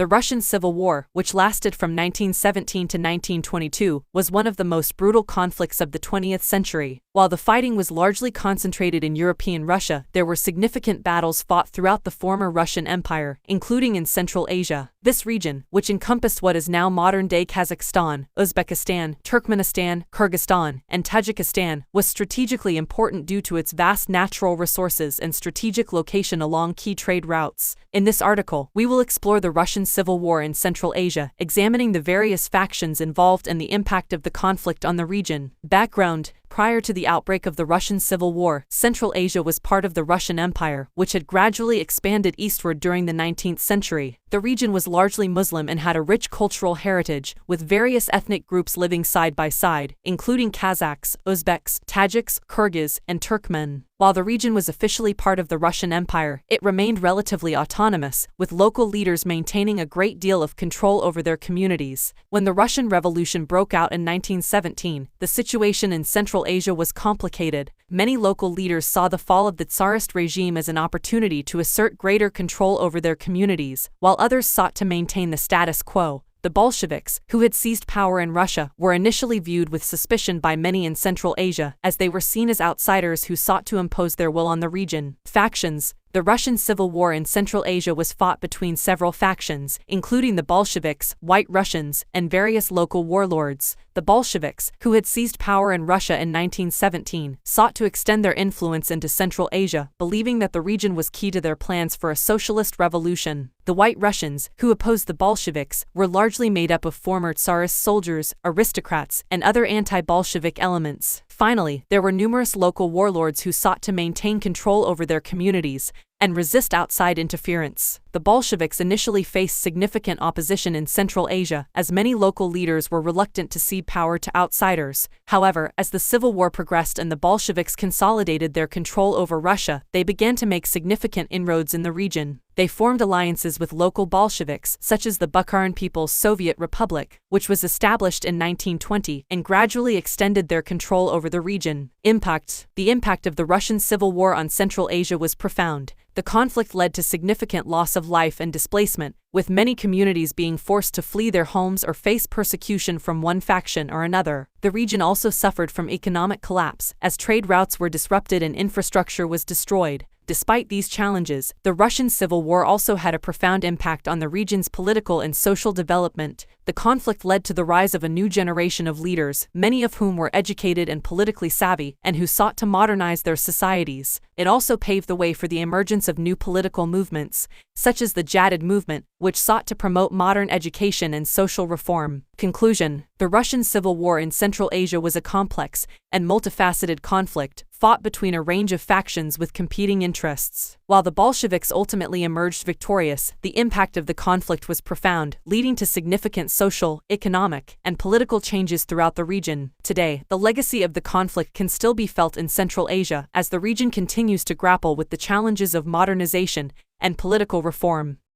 The Russian Civil War, which lasted from 1917 to 1922, was one of the most brutal conflicts of the 20th century. While the fighting was largely concentrated in European Russia, there were significant battles fought throughout the former Russian Empire, including in Central Asia. This region, which encompassed what is now modern-day Kazakhstan, Uzbekistan, Turkmenistan, Kyrgyzstan, and Tajikistan, was strategically important due to its vast natural resources and strategic location along key trade routes. In this article, we will explore the Russian Civil War in Central Asia, examining the various factions involved and the impact of the conflict on the region. Background: prior to the outbreak of the Russian Civil War, Central Asia was part of the Russian Empire, which had gradually expanded eastward during the 19th century. The region was largely Muslim and had a rich cultural heritage, with various ethnic groups living side by side, including Kazakhs, Uzbeks, Tajiks, Kyrgyz, and Turkmen. While the region was officially part of the Russian Empire, it remained relatively autonomous, with local leaders maintaining a great deal of control over their communities. When the Russian Revolution broke out in 1917, the situation in Central Asia was complicated. Many local leaders saw the fall of the Tsarist regime as an opportunity to assert greater control over their communities, while others sought to maintain the status quo. The Bolsheviks, who had seized power in Russia, were initially viewed with suspicion by many in Central Asia, as they were seen as outsiders who sought to impose their will on the region. Factions: the Russian Civil War in Central Asia was fought between several factions, including the Bolsheviks, White Russians, and various local warlords. The Bolsheviks, who had seized power in Russia in 1917, sought to extend their influence into Central Asia, believing that the region was key to their plans for a socialist revolution. The White Russians, who opposed the Bolsheviks, were largely made up of former Tsarist soldiers, aristocrats, and other anti-Bolshevik elements. Finally, there were numerous local warlords who sought to maintain control over their communities and resist outside interference. The Bolsheviks initially faced significant opposition in Central Asia, as many local leaders were reluctant to cede power to outsiders. However, as the Civil War progressed and the Bolsheviks consolidated their control over Russia, they began to make significant inroads in the region. They formed alliances with local Bolsheviks, such as the Bukharan People's Soviet Republic, which was established in 1920, and gradually extended their control over the region. Impact: the impact of the Russian Civil War on Central Asia was profound. The conflict led to significant loss of life and displacement, with many communities being forced to flee their homes or face persecution from one faction or another. The region also suffered from economic collapse, as trade routes were disrupted and infrastructure was destroyed. Despite these challenges, the Russian Civil War also had a profound impact on the region's political and social development. The conflict led to the rise of a new generation of leaders, many of whom were educated and politically savvy, and who sought to modernize their societies. It also paved the way for the emergence of new political movements, such as the Jadid movement, which sought to promote modern education and social reform. Conclusion: the Russian Civil War in Central Asia was a complex and multifaceted conflict, fought between a range of factions with competing interests. While the Bolsheviks ultimately emerged victorious, the impact of the conflict was profound, leading to significant social, economic, and political changes throughout the region. Today, the legacy of the conflict can still be felt in Central Asia, as the region continues to grapple with the challenges of modernization and political reform.